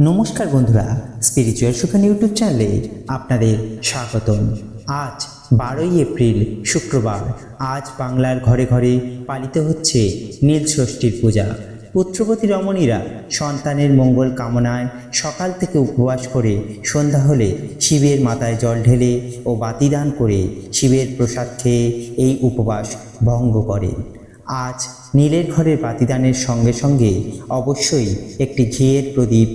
নমস্কার বন্ধুরা, spiritual Sukhan YouTube চ্যানেলে আপনাদের স্বাগতম। আজ 12ই এপ্রিল শুক্রবার। আজ বাংলার ঘরে ঘরে পালিত হচ্ছে নীল ষষ্ঠীর পূজা। পুত্রবতী রমণীরা সন্তানের মঙ্গল কামনায় সকাল থেকে উপবাস করে সন্ধ্যা হলে শিবের মাথায় জল ঢেলে ও বাতিদান করে শিবের প্রসাদ খেয়ে এই উপবাস ভঙ্গ করেন। আজ নীলের ঘরের বাতিদানের সঙ্গে সঙ্গে অবশ্যই একটি ঘিয়ের প্রদীপ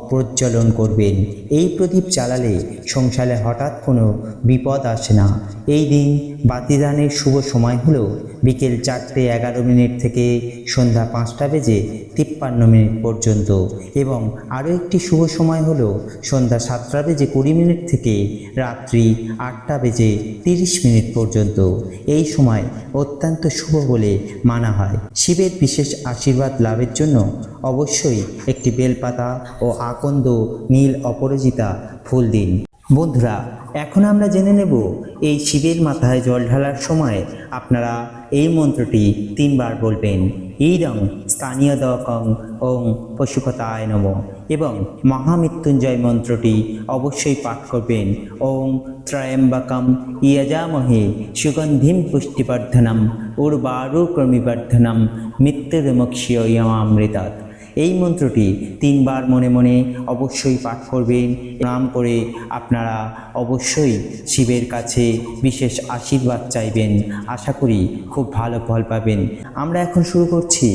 প্রজ্বলন করবেন। এই প্রদীপ জ্বালালে সংসারে হঠাৎ কোনো বিপদ আসে না। এই দিন বাতিদানের শুভ সময় হলো বিকেল 4:11 থেকে সন্ধ্যা 5:53 পর্যন্ত, এবং আরও একটি শুভ সময় হলো সন্ধ্যা 7:20 থেকে রাত্রি 8:30 পর্যন্ত। এই সময় অত্যন্ত শুভ বলে মানা হয়। শিবের বিশেষ আশীর্বাদ লাভের জন্য অবশ্যই একটি বেলপাতা ও আকন্দ নীল অপরাজিতা ফুল দিন। বন্ধুরা, এখন আমরা জেনে নেব এই শিবের মাথায় জল ঢালার সময় আপনারা এই মন্ত্রটি 3 বার বলবেন। ইদং স্থানীয় দকং ওং পশুপতায় নমঃ, এবং মহামৃত্যুঞ্জয় মন্ত্রটি অবশ্যই পাঠ করবেন। ওং ত্রয়ম্বকম যজামহে সুগন্ধিম পুষ্টিবর্ধনম উর্বারুকমিবর্ধনম মৃত্যুর্মুক্ষীয়মামৃতাৎ। এই মন্ত্রটি 3 বার মনে মনে অবশ্যই পাঠ করবেন। নাম করে আপনারা অবশ্যই শিবের কাছে বিশেষ আশীর্বাদ চাইবেন। আশা করি খুব ভালো ফল পাবেন। আমরা এখন শুরু করছি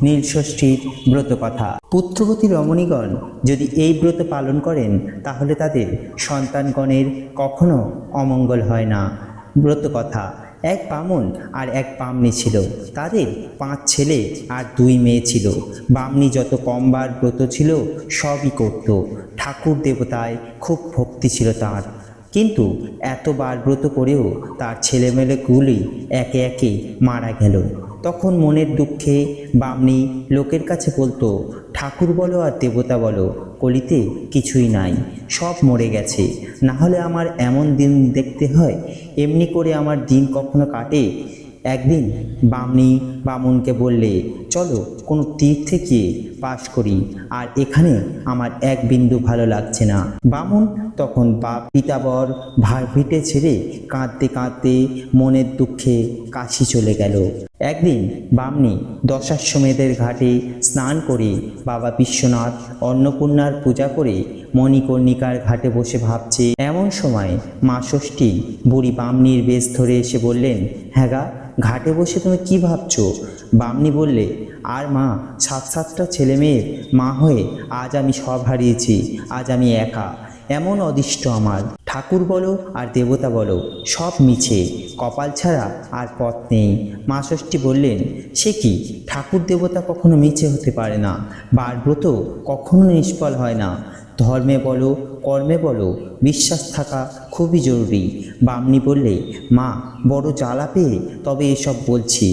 নীল ষষ্ঠীর ব্রত কথা। পুত্রবতী রমণীগণ যদি এই ব্রত পালন করেন তাহলে তাদের সন্তানগণের কখনো অমঙ্গল হয় না। ব্রত কথা: এক বামুন আর এক বামনী ছিল। তাদের 5 ছেলে আর 2 মেয়ে ছিল। বামনী যত কমবার ব্রত ছিল সবই করত। ঠাকুর দেবতায় খুব ভক্তি ছিল তার, কিন্তু এতবার ব্রত করেও তার ছেলেমেয়েগুলি একে একে মারা গেল। তখন মনের দুঃখে বামনী লোকের কাছে বলতো, ঠাকুর বলো আর দেবতা বলো, কলিতে কিছুই নাই, সব মরে গেছে। না হলে আমার এমন দিন দেখতে হয়? এমনি করে আমার দিন কখনো কাটে? একদিন বামনী বামুনকে বললে, চলো কোনো তীর্থে গিয়ে বাস করি, আর এখানে আমার এক বিন্দু ভালো লাগছে না। বামুন তখন বাপ পিতাবর ভিটে ছেড়ে কাঁদতে কাঁদতে মনের দুঃখে কাশি চলে গেল। একদিন বামনী দশাশ্বমেধের ঘাটে স্নান করে বাবা বিশ্বনাথ অন্নপূর্ণার পূজা করে মণিকর্ণিকার ঘাটে বসে ভাবছে। এমন সময় মা ষষ্ঠী বুড়ি বামনীর বেশ ধরে এসে বললেন, হ্যাঁ গা, ঘাটে বসে তুমি কি ভাবছো? বামনী বললে, আর মা, 7-7টা ছেলে মেয়ের মা হয়ে আজ আমি সব হারিয়েছি। আজ আমি একা। এমন অদিষ্ট আমার। ঠাকুর বলো আর দেবতা বলো, সব মিছে, কপাল ছাড়া আর পথ নেই। মা ষষ্ঠী বললেন, সে কি, ঠাকুর দেবতা কখনো মিছে হতে পারে না। বারব্রত কখনো নিষ্ফল হয় না। ধর্মে বলো কর্মে বলো বিশ্বাস থাকা খুবই জরুরি। বামনী বললে, মা, বড় জ্বালা পেয়ে তবে এসব বলছি।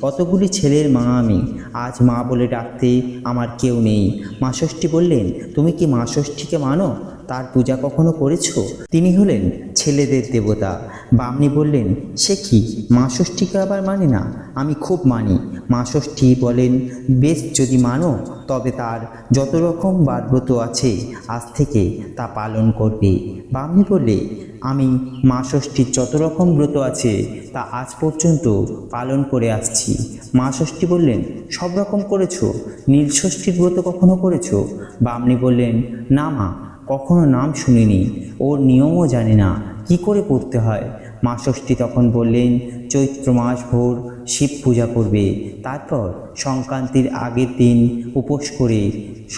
অতগুলি ছেলের মা আমি, আজ মা বলে ডাকতে আমার কেউ নেই। মা ষষ্ঠী বললেন, তুমি কি মা ষষ্ঠীকে মানো? তার পূজা কখনো করেছো? তিনি হলেন ছেলেদের দেবতা। বামনী বললেন, সে কি, মা ষষ্ঠীকে আবার মানে না? আমি খুব মানি। মা ষষ্ঠী বলেন, বেশ, যদি মানো তবে তার যত রকম বারব্রত আছে আজ থেকে তা পালন করবে। বামনী বললে, আমি মা ষষ্ঠীর যত রকম ব্রত আছে তা আজ পর্যন্ত পালন করে আসছি। মা ষষ্ঠী বললেন, সব রকম করেছো? নীল ষষ্ঠীর ব্রত কখনো করেছো? বামনী বললেন, না মা, কখনো নাম শুনিনি, ওর নিয়মও জানি না, কি করে পড়তে হয়। মা ষষ্ঠী তখন বললেন, চৈত্র মাস ভোর শিব পূজা করবে, তারপর সংক্রান্তির আগের দিন উপোস করে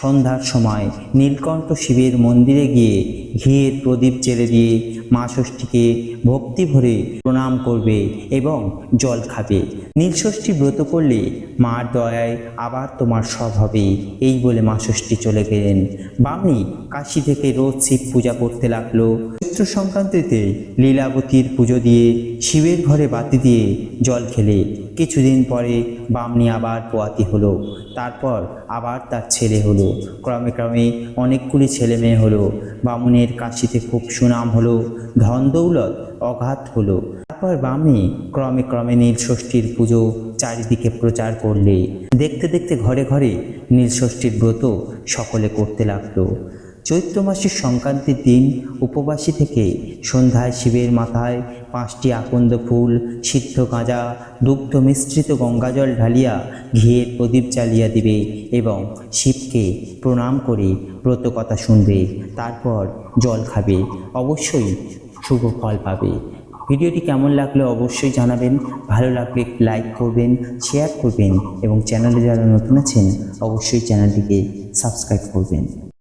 সন্ধ্যার সময় নীলকণ্ঠ শিবের মন্দিরে গিয়ে ঘিয়ের প্রদীপ জেলে দিয়ে মা ষষ্ঠীকে ভক্তি ভরে প্রণাম করবে এবং জল খাবে। নীলষষ্ঠী ব্রত করলে মার দয়ায় আবার তোমার সব হবে, এই বলে মা ষষ্ঠী চলে গেলেন। বামনী কাশি থেকে রোজ শিব পূজা করতে লাগলো। চৈত্র সংক্রান্তিতে লীলাবতীর পুজো দিয়ে শিবের ঘরে বাতি দিয়ে জল খেলে। কিছুদিন পরে বামনী আবার পোয়াতি হলো। তারপর আবার তার ছেলে হলো। ক্রমে ক্রমে অনেকগুলি ছেলে মেয়ে হলো। বামুনের কাশিতে খুব সুনাম হলো, ধন দৌলত অগাধ হলো। তারপর বামনী ক্রমে ক্রমে নীল ষষ্ঠীর পুজো চারিদিকে প্রচার করলে। দেখতে দেখতে ঘরে ঘরে নীল ষষ্ঠীর ব্রত সকলে করতে লাগলো। চৈত্র মাসের সংক্রান্তির দিন উপবাসী থেকে সন্ধ্যায় শিবের মাথায় 5টি আকন্দ ফুল, সিদ্ধ গাঁজা, দুগ্ধ মিশ্রিত গঙ্গাজল ঢালিয়া ঘিয়ের প্রদীপ জ্বালিয়া দিবে এবং শিবকে প্রণাম করে ব্রত কথা শুনবে। তারপর জল খাবে, অবশ্যই শুভ ফল পাবে। ভিডিওটি কেমন লাগলো অবশ্যই জানাবেন। ভালো লাগলে লাইক করবেন, শেয়ার করবেন এবং চ্যানেলে যারা নতুন আছেন অবশ্যই চ্যানেলটিকে সাবস্ক্রাইব করবেন।